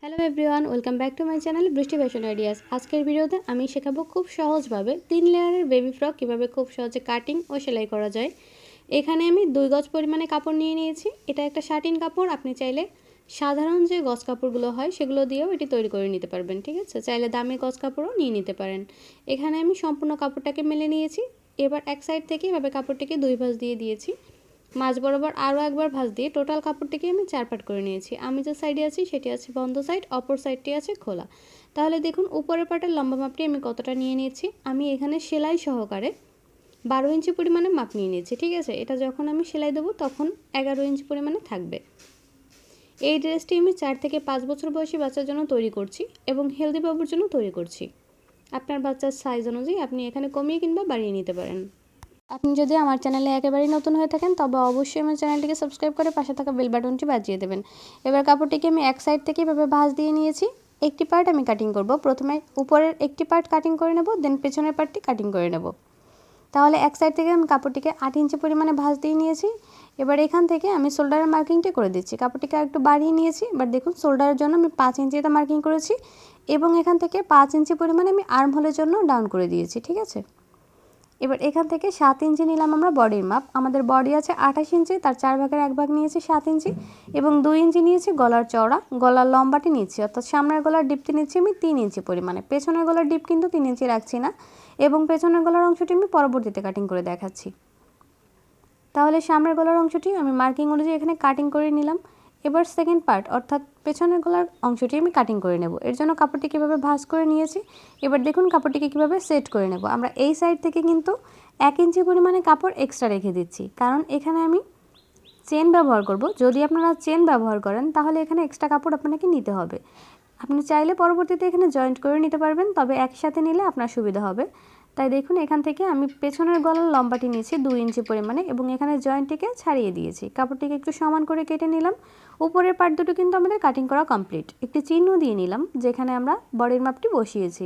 Hello everyone, welcome back to my channel বৃষ্টি fashion ideas. আজকের ভিডিওতে আমি শেখাবো খুব সহজভাবে 3 লেয়ারের বেবি ফ্রক কীভাবে খুব সহজে কাটিং ও সেলাই করা যায়। এখানে আমি 2 গজ পরিমাণে কাপড় নিয়ে নিয়েছি। এটা একটা শাটিন কাপড়, আপনি চাইলে সাধারণ যে গজ কাপড়গুলো হয় সেগুলো দিয়েও এটি তৈরি করে নিতে পারবেন, ঠিক আছে। চাইলে দামি গজ কাপড়ও নিয়ে নিতে পারেন। এখানে আমি সম্পূর্ণ কাপড়টাকে মেলে নিয়েছি। এবার এক সাইড থেকে এভাবে কাপড়টিকে 2 ভাঁজ দিয়ে দিয়েছি। মাঝ বরাবর আরও একবার ভাঁজ দিয়ে টোটাল কাপড়টিকে আমি 4 পাট করে নিয়েছি। আমি যে সাইডে আছি সেটি আছে বন্ধ সাইড, অপর সাইডটি আছে খোলা। তাহলে দেখুন উপরের পাটের লম্বা মাপটি আমি কতটা নিয়ে নিয়েছি। আমি এখানে সেলাই সহকারে 12 ইঞ্চি পরিমাণে মাপ নিয়ে নিয়েছি, ঠিক আছে। এটা যখন আমি সেলাই দেবো তখন 11 ইঞ্চি পরিমাণে থাকবে। এই ড্রেসটি আমি 4 থেকে 5 বছর বয়সী বাচ্চার জন্য তৈরি করছি এবং হেলদি বাবুর জন্য তৈরি করছি। আপনার বাচ্চার সাইজ অনুযায়ী আপনি এখানে কমিয়ে কিংবা বাড়িয়ে নিতে পারেন। আপনি যদি আমার চ্যানেলে একেবারেই নতুন হয়ে থাকেন তবে অবশ্যই আমার চ্যানেলটিকে সাবস্ক্রাইব করে পাশে থাকা বেল বাটনটি বাজিয়ে দেবেন। এবার কাপড়টিকে আমি এক সাইড থেকে এভাবে ভাঁজ দিয়ে নিয়েছি। একটি পার্ট আমি কাটিং করব। প্রথমে উপরের একটি পার্ট কাটিং করে নেব, দেন পেছনের পার্টটি কাটিং করে নেব। তাহলে এক সাইড থেকে আমি কাপড়টিকে 8 ইঞ্চি পরিমাণে ভাঁজ দিয়ে নিয়েছি। এবার এখান থেকে আমি শোল্ডারের মার্কিংটি করে দিচ্ছি। কাপড়টিকে একটু বাড়িয়ে নিয়েছি। এবার দেখুন শোল্ডারের জন্য আমি 5 ইঞ্চিতে মার্কিং করেছি এবং এখান থেকে 5 ইঞ্চি পরিমাণে আমি আর্ম হোলের জন্য ডাউন করে দিয়েছি, ঠিক আছে। এবার এখান থেকে 7 ইঞ্চি নিলাম আমরা বডির মাপ। আমাদের বডি আছে 28 ইঞ্চি, তার 4 ভাগের 1 ভাগ নিয়েছি 7 ইঞ্চি এবং 2 ইঞ্চি নিয়েছি গলার চওড়া। গলার লম্বাটি নিচ্ছি, অর্থাৎ সামনের গলার ডিপটি নিচ্ছি আমি 3 ইঞ্চি পরিমাণে। পেছনের গলার ডিপ কিন্তু 3 ইঞ্চি রাখছি না এবং পেছনের গলার অংশটি আমি পরবর্তীতে কাটিং করে দেখাচ্ছি। তাহলে সামনের গলার অংশটি আমি মার্কিং অনুযায়ী এখানে কাটিং করে নিলাম। এবার সেকেন্ড পার্ট অর্থাৎ পেছনের গলার অংশটি আমি কাটিং করে নেব। এর জন্য কাপড়টি কীভাবে ভাঁজ করে নিয়েছি। এবার দেখুন কাপড়টিকে কীভাবে সেট করে নেব। আমরা এই সাইড থেকে কিন্তু 1 ইঞ্চি পরিমাণে কাপড় এক্সট্রা রেখে দিচ্ছি, কারণ এখানে আমি চেন ব্যবহার করব। যদি আপনারা চেন ব্যবহার করেন তাহলে এখানে এক্সট্রা কাপড় আপনাকে নিতে হবে। আপনি চাইলে পরবর্তীতে এখানে জয়েন্ট করে নিতে পারবেন, তবে একসাথে নিলে আপনার সুবিধা হবে। তাই দেখুন এখান থেকে আমি পেছনের গলার লম্বাটি নিয়েছি 2 ইঞ্চি পরিমাণে এবং এখানে জয়েন্টটিকে ছাড়িয়ে দিয়েছি। কাপড়টিকে একটু সমান করে কেটে নিলাম। উপরের পার্ট দুটো কিন্তু আমাদের কাটিং করা কমপ্লিট। একটি চিহ্ন দিয়ে নিলাম যেখানে আমরা বডির মাপটি বসিয়েছি।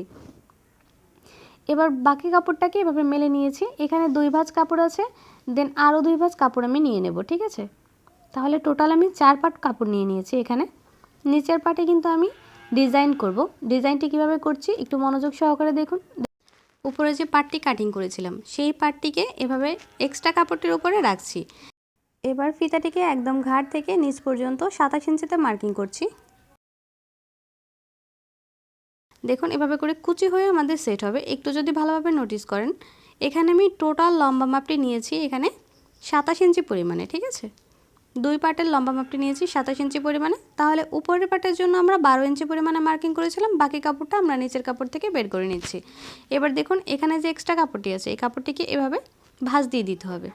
এবার বাকি কাপড়টাকে এভাবে মেলে নিয়েছি। এখানে 2 ভাঁজ কাপড় আছে, দেন আরও 2 ভাঁজ কাপড় আমি নিয়ে নেব, ঠিক আছে। তাহলে টোটাল আমি 4 পাট কাপড় নিয়ে নিয়েছি। এখানে নিচের পাটে কিন্তু আমি ডিজাইন করব। ডিজাইনটি কিভাবে করছি একটু মনোযোগ সহকারে দেখুন। উপরে যে পাটটি কাটিং করেছিলাম সেই পাটটিকে এভাবে এক্সট্রা কাপড়টির উপরে রাখছি। এবার ফিতাটিকে একদম ঘাড় থেকে নিচ পর্যন্ত 27 ইঞ্চিতে মার্কিং করছি। দেখুন এভাবে করে কুচি হয়ে আমাদের সেট হবে। একটু যদি ভালোভাবে নোটিস করেন, এখানে আমি টোটাল লম্বা মাপটি নিয়েছি এখানে 27 ইঞ্চি পরিমাণে, ঠিক আছে। 2 পার্টের লম্বা মাপটি নিয়েছি 27 ইঞ্চি পরিমাণে। তাহলে উপরের পার্টের জন্য আমরা 12 ইঞ্চি পরিমাণে মার্কিং করেছিলাম। বাকি কাপড়টা আমরা নিচের কাপড় থেকে বের করে নিচ্ছি। এবার দেখুন এখানে যে এক্সট্রা কাপড়টি আছে এই কাপড়টিকে এভাবে ভাঁজ দিয়ে দিতে হবে।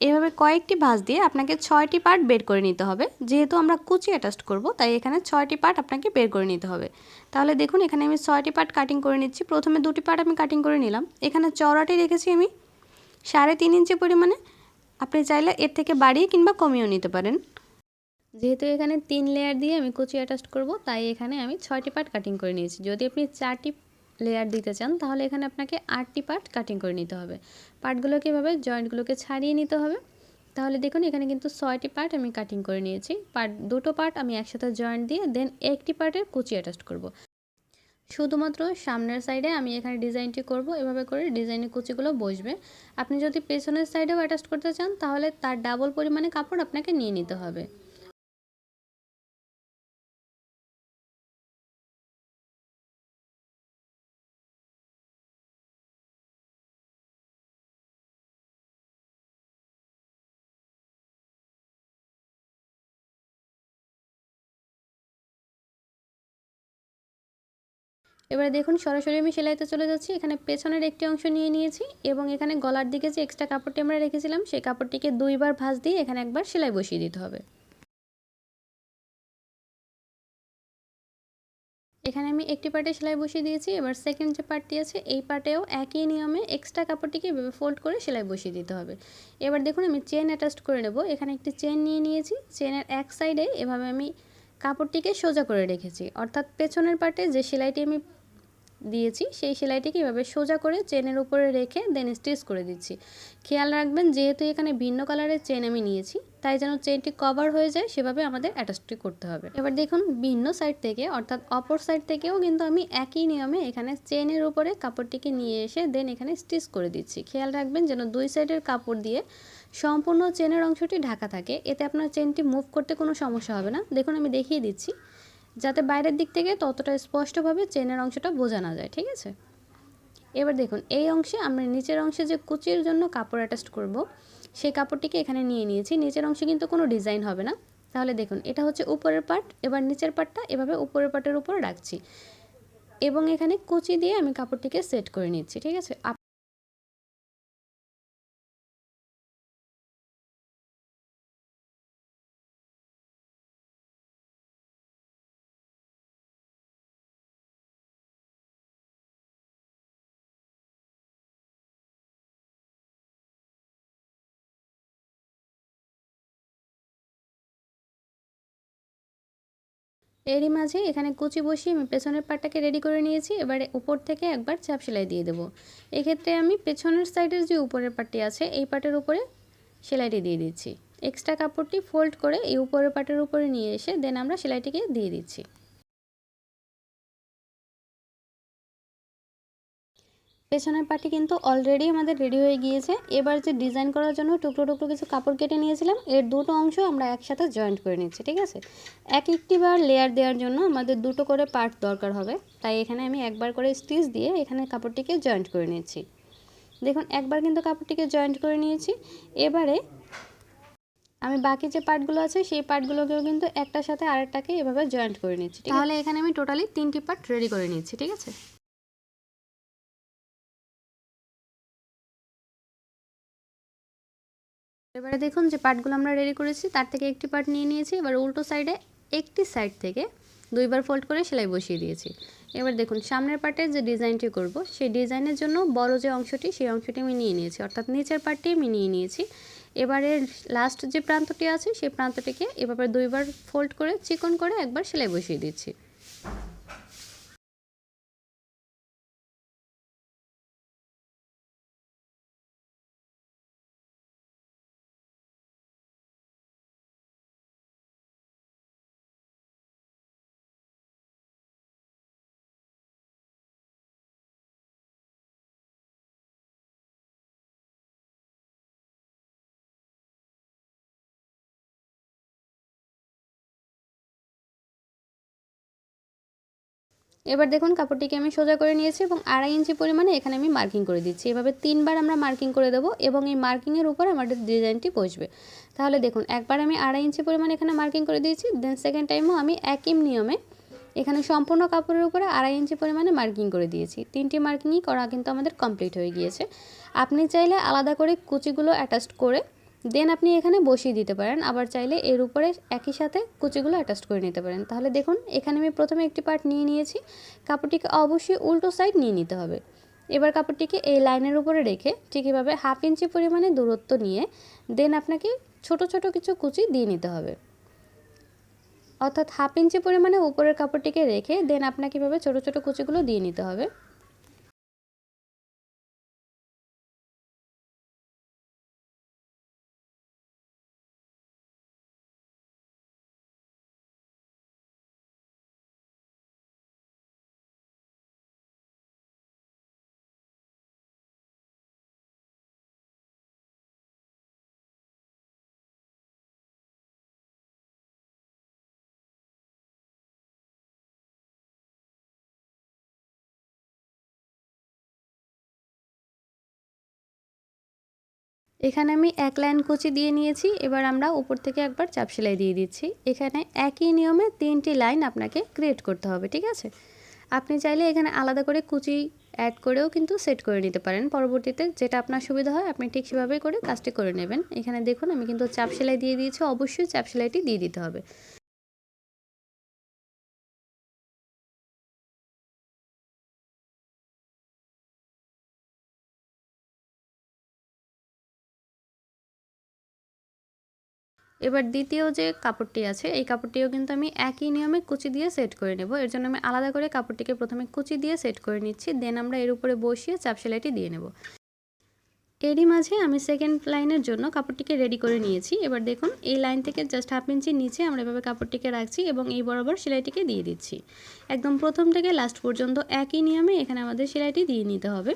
এভাবে কয়েকটি ভাঁজ দিয়ে আপনাকে 6টি পার্ট বের করে নিতে হবে। যেহেতু আমরা কুচি অ্যাটাচ করব তাই এখানে 6টি পার্ট আপনাকে বের করে নিতে হবে। তাহলে দেখুন এখানে আমি 6টি পার্ট কাটিং করে নিচ্ছি। প্রথমে 2টি পার্ট আমি কাটিং করে নিলাম। এখানে চওড়াটি রেখেছি আমি 3.5 ইঞ্চি পরিমাণে। আপনি চাইলে এর থেকে বাড়িয়ে কিংবা কমিয়েও নিতে পারেন। যেহেতু এখানে 3 লেয়ার দিয়ে আমি কুচি অ্যাটাচ করব তাই এখানে আমি 6টি পার্ট কাটিং করে নিয়েছি। যদি আপনি 4টি লেয়ার দিতে চান তাহলে এখানে আপনাকে 8টি পার্ট কাটিং করে নিতে হবে। পার্টগুলোকে এভাবে জয়েন্টগুলোকে ছাড়িয়ে নিতে হবে। তাহলে দেখুন এখানে কিন্তু 6টি পার্ট আমি কাটিং করে নিয়েছি। দুটো পার্ট আমি একসাথে জয়েন্ট দিয়ে দেন একটি পার্টের কুচি অ্যাটাচ করব। শুধুমাত্র সামনের সাইডে আমি এখানে ডিজাইনটি করব। এভাবে করে ডিজাইনের কুচিগুলো বসবে। আপনি যদি পেছনের সাইডেও অ্যাটাচ করতে চান তাহলে তার ডাবল পরিমাণে কাপড় আপনাকে নিয়ে নিতে হবে। এবারে দেখুন সরাসরি আমি সেলাইতে চলে যাচ্ছি। এখানে পেছনের একটি অংশ নিয়ে নিয়েছি এবং এখানে গলার দিকে যে এক্সট্রা কাপড়টি আমরা রেখেছিলাম সেই কাপড়টিকে 2 বার ভাঁজ দিয়ে এখানে একবার সেলাই বসিয়ে দিতে হবে। এখানে আমি একটি পার্টে সেলাই বসিয়ে দিয়েছি। এবার সেকেন্ড যে পার্টটি আছে এই পার্টেও একই নিয়মে এক্সট্রা কাপড়টিকে এভাবে ফোল্ড করে সেলাই বসিয়ে দিতে হবে। এবার দেখুন আমি চেন অ্যাটাচ করে নেব। এখানে একটি চেন নিয়ে নিয়েছি। চেনের এক সাইডে এভাবে আমি কাপড়টিকে সোজা করে রেখেছি, অর্থাৎ পেছনের পার্টে যে সেলাইটি আমি দিয়েছি সেই সেলাইটিকে এভাবে সোজা করে চেনের উপরে রেখে দেন স্টিচ করে দিচ্ছি। খেয়াল রাখবেন যেহেতু এখানে ভিন্ন কালারের চেন আমি নিয়েছি, তাই যেন চেনটি কভার হয়ে যায় সেভাবে আমাদের অ্যাটাচটি করতে হবে। এবার দেখুন ভিন্ন সাইড থেকে অর্থাৎ অপর সাইড থেকেও কিন্তু আমি একই নিয়মে এখানে চেনের উপরে কাপড়টিকে নিয়ে এসে দেন এখানে স্টিচ করে দিচ্ছি। খেয়াল রাখবেন যেন দুই সাইডের কাপড় দিয়ে সম্পূর্ণ চেনের অংশটি ঢাকা থাকে, এতে আপনার চেনটি মুভ করতে কোনো সমস্যা হবে না। দেখুন আমি দেখিয়ে দিচ্ছি যাতে বাইরের দিক থেকে ততটা স্পষ্টভাবে চেনের অংশটা বোঝা না যায়, ঠিক আছে। এবার দেখুন এই অংশে আমরা নিচের অংশে যে কুচির জন্য কাপড় অ্যাটাচ করব সেই কাপড়টিকে এখানে নিয়ে নিয়েছি। নিচের অংশে কিন্তু কোনো ডিজাইন হবে না। তাহলে দেখুন এটা হচ্ছে উপরের পার্ট, এবার নিচের পার্টটা এভাবে উপরের পার্টের উপর রাখছি এবং এখানে কুচি দিয়ে আমি কাপড়টিকে সেট করে নিচ্ছি, ঠিক আছে। এরই মাঝে এখানে কুচি বসিয়ে আমি পেছনের পাটটাকে রেডি করে নিয়েছি। এবারে উপর থেকে একবার চাপ সেলাই দিয়ে দেবো। এক্ষেত্রে আমি পেছনের সাইডের যে উপরের পাটটি আছে এই পাটের উপরে সেলাইটি দিয়ে দিচ্ছি। এক্সট্রা কাপড়টি ফোল্ড করে এই উপরের পাটের উপরে নিয়ে এসে দেন আমরা সেলাইটিকে দিয়ে দিচ্ছি। পেছনের পাটি কিন্তু অলরেডি আমাদের রেডি হয়ে গিয়েছে। এবার যে ডিজাইন করার জন্য টুকরো টুকরো কিছু কাপড় কেটে নিয়েছিলাম এর দুটো অংশ আমরা একসাথে জয়েন্ট করে নিচ্ছি, ঠিক আছে। একটি বার লেয়ার দেওয়ার জন্য আমাদের দুটো করে পার্ট দরকার হবে, তাই এখানে আমি একবার করে স্টিচ দিয়ে এখানে কাপড়টিকে জয়েন্ট করে নিয়েছি। দেখুন একবার কিন্তু কাপড়টিকে জয়েন্ট করে নিয়েছি। এবারে আমি বাকি যে পার্টগুলো আছে সেই পার্টগুলোকেও কিন্তু একটার সাথে আরেকটাকে এভাবে জয়েন্ট করে নিচ্ছি। তাহলে এখানে আমি টোটালি 3টি পার্ট রেডি করে নিচ্ছি, ঠিক আছে। এবারে দেখুন যে পার্টগুলো আমরা রেডি করেছি তার থেকে একটি পার্ট নিয়ে নিয়েছি। এবার উল্টো সাইডে একটি সাইড থেকে দুইবার ফোল্ড করে সেলাই বসিয়ে দিয়েছি। এবার দেখুন সামনের পার্টের যে ডিজাইনটি করব সেই ডিজাইনের জন্য বড় যে অংশটি সেই অংশটি আমি নিয়ে নিয়েছি, অর্থাৎ নিচের পার্টটি আমি নিয়ে নিয়েছি। এবারে লাস্ট যে প্রান্তটি আছে সেই প্রান্তটিকে এভাবে দুইবার ফোল্ড করে চিকন করে একবার সেলাই বসিয়ে দিচ্ছি। এবার দেখুন কাপড়টিকে আমি সোজা করে নিয়েছি এবং 2.5 ইঞ্চি পরিমাণে এখানে আমি মার্কিং করে দিচ্ছি। এভাবে 3বার আমরা মার্কিং করে দেবো এবং এই মার্কিংয়ের উপর আমাদের ডিজাইনটি বসবে। তাহলে দেখুন একবার আমি 2.5 ইঞ্চি পরিমাণে এখানে মার্কিং করে দিয়েছি, দেন সেকেন্ড টাইমও আমি একই নিয়মে এখানে সম্পূর্ণ কাপড়ের উপরে 2.5 ইঞ্চি পরিমাণে মার্কিং করে দিয়েছি। 3টি মার্কিংই করা কিন্তু আমাদের কমপ্লিট হয়ে গিয়েছে। আপনি চাইলে আলাদা করে কুচিগুলো অ্যাটাচ করে দেন আপনি এখানে বসিয়ে দিতে পারেন, আবার চাইলে এর উপরে একই সাথে কুচিগুলো অ্যাটাচ করে নিতে পারেন। তাহলে দেখুন এখানে আমি প্রথমে একটি পার্ট নিয়ে নিয়েছি, কাপড়টিকে অবশ্যই উল্টো সাইড নিয়ে নিতে হবে। এবার কাপড়টিকে এই লাইনের উপরে রেখে ঠিক এভাবে 1/2 ইঞ্চি পরিমাণে দূরত্ব নিয়ে দেন আপনাকে ছোট ছোট কিছু কুচি দিয়ে নিতে হবে, অর্থাৎ 1/2 ইঞ্চি পরিমাণে উপরের কাপড়টিকে রেখে দেন আপনাকে এভাবে ছোট ছোট কুচিগুলো দিয়ে নিতে হবে। এখানে আমি এক লাইন কুচি দিয়ে নিয়েছি। এবার আমরা উপর থেকে একবার চাপ সেলাই দিয়ে দিচ্ছি। এখানে একই নিয়মে 3টি লাইন আপনাকে ক্রিয়েট করতে হবে, ঠিক আছে। আপনি চাইলে এখানে আলাদা করে কুচি অ্যাড করেও কিন্তু সেট করে নিতে পারেন পরবর্তীতে, যেটা আপনার সুবিধা হয় আপনি ঠিক সেভাবেই করে কাজটি করে নেবেন। এখানে দেখুন আমি কিন্তু চাপ সেলাই দিয়ে দিয়েছি, অবশ্যই চাপ সেলাইটি দিয়ে দিতে হবে। এবার দ্বিতীয় যে কাপড়টি আছে এই কাপড়টিও কিন্তু আমি একই নিয়মে কুচি দিয়ে সেট করে নেব। এর জন্য আমি আলাদা করে কাপড়টিকে প্রথমে কুচি দিয়ে সেট করে নিচ্ছি, দেন আমরা এর উপরে বসিয়ে চাপ সেলাইটি দিয়ে নেব। এরই মাঝে আমি সেকেন্ড লাইনের জন্য কাপড়টিকে রেডি করে নিয়েছি। এবার দেখুন এই লাইন থেকে জাস্ট হাফ ইঞ্চি নিচে আমরা এভাবে কাপড়টিকে রাখছি এবং এই বরাবর সেলাইটিকে দিয়ে দিচ্ছি। একদম প্রথম থেকে লাস্ট পর্যন্ত একই নিয়মে এখানে আমাদের সেলাইটি দিয়ে নিতে হবে।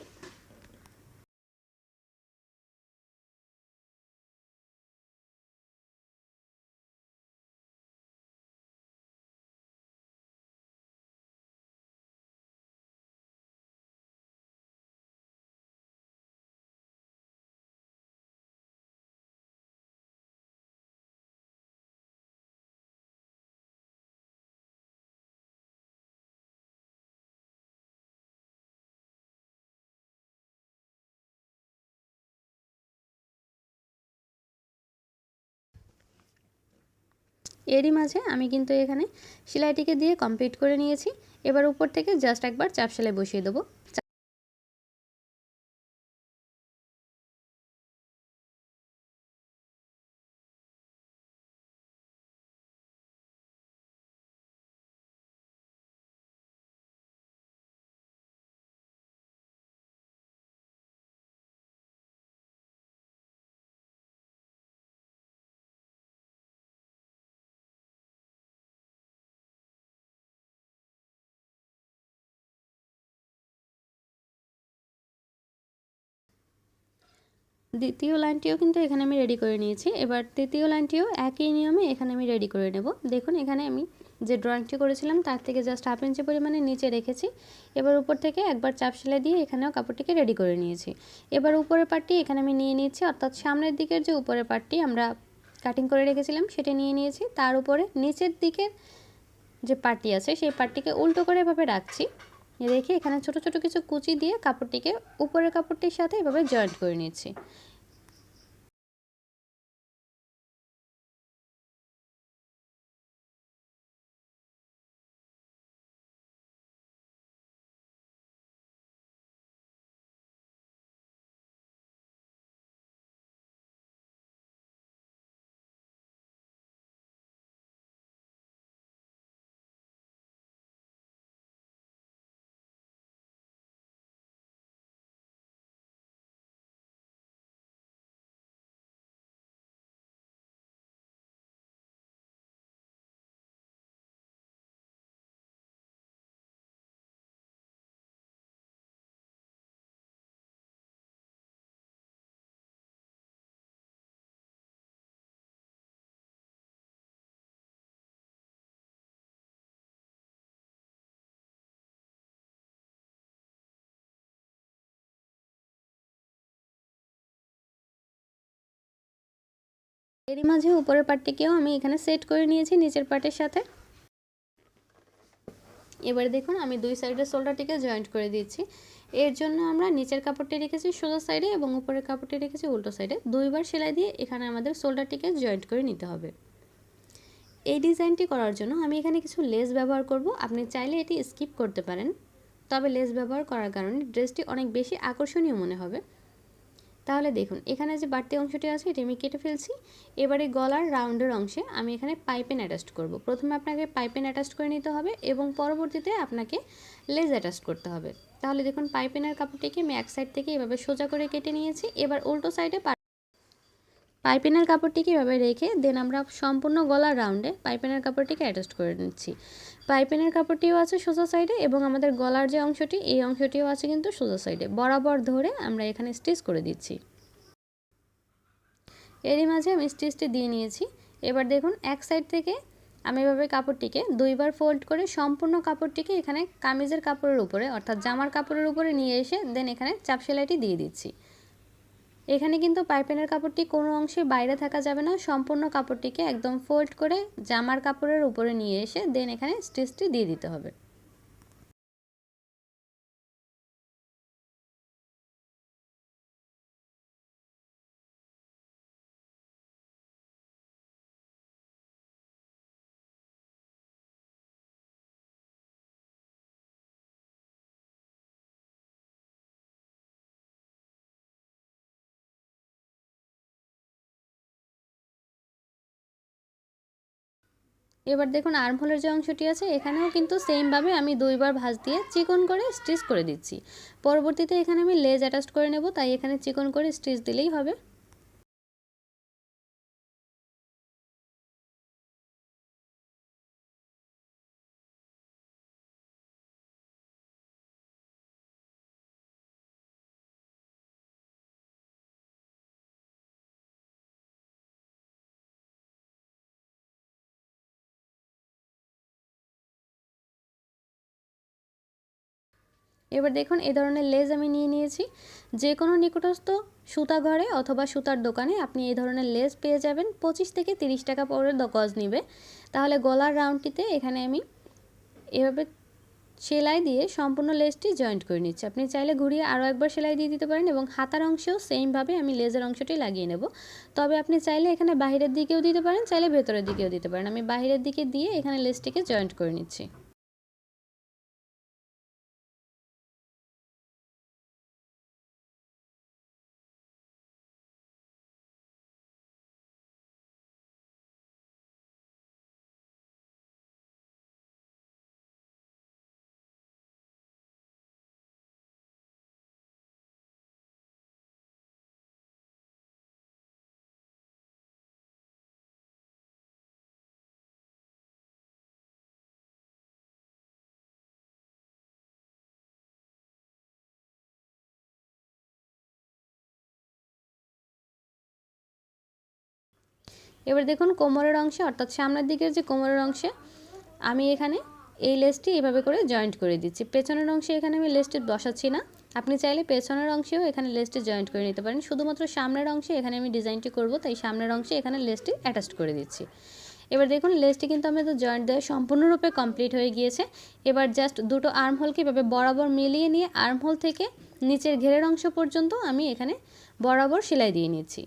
এরই মাঝে আমি কিন্তু এখানে সেলাইটিকে দিয়ে কমপ্লিট করে নিয়েছি। এবার উপর থেকে জাস্ট একবার চাপ সেলাই বসিয়ে দেবো। দ্বিতীয় লাইনটিও কিন্তু এখানে আমি রেডি করে নিয়েছি। এবার তৃতীয় লাইনটিও একই নিয়মে এখানে আমি রেডি করে নেব। দেখুন এখানে আমি যে ড্রয়িংটি করেছিলাম তার থেকে জাস্ট হাফ ইঞ্চি পরিমাণে নিচে রেখেছি। এবার উপর থেকে একবার চাপ সেলাই দিয়ে এখানেও কাপড়টিকে রেডি করে নিয়েছি। এবার উপরের পার্টটি এখানে আমি নিয়ে নিচ্ছি, অর্থাৎ সামনের দিকের যে উপরের পার্টটি আমরা কাটিং করে রেখেছিলাম সেটা নিয়ে নিয়েছি। তার উপরে নিচের দিকের যে পার্টটি আছে সেই পার্টটিকে উল্টো করে এভাবে রাখছি, রেখে এখানে ছোট ছোট কিছু কুচি দিয়ে কাপড়টিকে উপরের কাপড়টির সাথে এভাবে জয়েন্ট করে নিচ্ছি। এরই মাঝে উপরের পার্টটিকেও আমি এখানে সেট করে নিয়েছি নিচের পার্টের সাথে। এবারে দেখুন আমি দুই সাইডের শোল্ডারটিকে জয়েন্ট করে দিচ্ছি। এর জন্য আমরা নিচের কাপড়টি রেখেছি সোজা সাইডে এবং উপরের কাপড়টি রেখেছি উল্টো সাইডে। দুইবার সেলাই দিয়ে এখানে আমাদের শোল্ডারটিকে জয়েন্ট করে নিতে হবে। এই ডিজাইনটি করার জন্য আমি এখানে কিছু লেস ব্যবহার করব। আপনি চাইলে এটি স্কিপ করতে পারেন, তবে লেস ব্যবহার করার কারণে ড্রেসটি অনেক বেশি আকর্ষণীয় মনে হবে। তাহলে দেখুন এখানে যে বাড়তি অংশটি আছে এটি আমি কেটে ফেলছি। এবারে গলার রাউন্ডের অংশে আমি এখানে পাইপিন অ্যাটাচ করব। প্রথমে আপনাকে পাইপিন অ্যাটাচ করে নিতে হবে এবং পরবর্তীতে আপনাকে লেস অ্যাটাচ করতে হবে। তাহলে দেখুন পাইপিনের কাপড়টিকে আমি এক সাইড থেকে এভাবে সোজা করে কেটে নিয়েছি। এবার উল্টো সাইডে পাইপিনের কাপড়টিকে এভাবে রেখে দেন আমরা সম্পূর্ণ গলার রাউন্ডে পাইপিনের কাপড়টিকে অ্যাটাচ করে নিচ্ছি। পাইপিনের কাপড়টিও আছে সোজা সাইডে এবং আমাদের গলার যে অংশটি এই অংশটিও আছে কিন্তু সোজা সাইডে। বরাবর ধরে আমরা এখানে স্টিচ করে দিচ্ছি। এরই মাঝে আমি স্টিচটি দিয়ে নিয়েছি। এবার দেখুন এক সাইড থেকে আমি এভাবে কাপড়টিকে দুইবার ফোল্ড করে সম্পূর্ণ কাপড়টিকে এখানে কামিজের কাপড়ের উপরে অর্থাৎ জামার কাপড়ের উপরে নিয়ে এসে দেন এখানে চাপ সেলাইটি দিয়ে দিচ্ছি। এখানে কিন্তু পাইপিনের কাপড়টি কোনো অংশে বাইরে থাকা যাবে না, সম্পূর্ণ কাপড়টিকে একদম ফোল্ড করে জামার কাপড়ের উপরে নিয়ে এসে দেন এখানে স্টিচটি দিয়ে দিতে হবে। এবার দেখুন আর্মহোলের যে অংশটি আছে এখানেও কিন্তু সেমভাবে আমি 2বার ভাঁজ দিয়ে চিকন করে স্টিচ করে দিচ্ছি। পরবর্তীতে এখানে আমি লেজ অ্যাটাচ করে নেব, তাই এখানে চিকন করে স্টিচ দিলেই হবে। এবার দেখুন এই ধরনের লেজ আমি নিয়ে নিয়েছি। যে কোনো নিকটস্থ সুতা ঘরে অথবা সুতার দোকানে আপনি এই ধরনের লেজ পেয়ে যাবেন। 25 থেকে 30 টাকা পরে গজ নেবে। তাহলে গলার রাউন্ডটিতে এখানে আমি এভাবে সেলাই দিয়ে সম্পূর্ণ লেজটি জয়েন্ট করে নিচ্ছি। আপনি চাইলে ঘুরিয়ে আরও একবার সেলাই দিয়ে দিতে পারেন এবং হাতার অংশেও সেমভাবে আমি লেজের অংশটি লাগিয়ে নেব। তবে আপনি চাইলে এখানে বাহিরের দিকেও দিতে পারেন, চাইলে ভেতরের দিকেও দিতে পারেন। আমি বাহিরের দিকে দিয়ে এখানে লেজটিকে জয়েন্ট করে নিচ্ছি। এবার দেখুন কোমরের অংশে অর্থাৎ সামনের দিকের যে কোমরের অংশে আমি এখানে এই লেসটি এভাবে করে জয়েন্ট করে দিচ্ছি। পেছনের অংশে এখানে আমি লেসটি বসাচ্ছি না। আপনি চাইলে পেছনের অংশেও এখানে লেসটি জয়েন্ট করে নিতে পারেন। শুধুমাত্র সামনের অংশে এখানে আমি ডিজাইনটি করব, তাই সামনের অংশে এখানে লেসটি অ্যাটাচ করে দিচ্ছি। এবার দেখুন লেসটি কিন্তু আমাদের জয়েন্ট দেওয়া সম্পূর্ণরূপে কমপ্লিট হয়ে গিয়েছে। এবার জাস্ট দুটো আর্মহোলকে এভাবে বরাবর মিলিয়ে নিয়ে আর্মহোল থেকে নিচের ঘেরের অংশ পর্যন্ত আমি এখানে বরাবর সেলাই দিয়ে নিচ্ছি।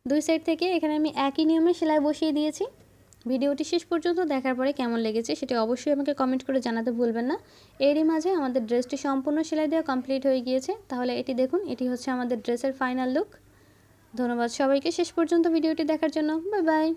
দুই সাইড থেকে এখানে আমি একই নিয়মে সেলাই বসিয়ে দিয়েছি। ভিডিওটি শেষ পর্যন্ত দেখার পরে কেমন লেগেছে সেটি অবশ্যই আমাকে কমেন্ট করে জানাতে ভুলবেন না। এরই মাঝে আমাদের ড্রেসটি সম্পূর্ণ সেলাই দেওয়া কমপ্লিট হয়ে গিয়েছে। তাহলে এটি দেখুন, এটি হচ্ছে আমাদের ড্রেসের ফাইনাল লুক। ধন্যবাদ সবাইকে শেষ পর্যন্ত ভিডিওটি দেখার জন্য। Bye bye.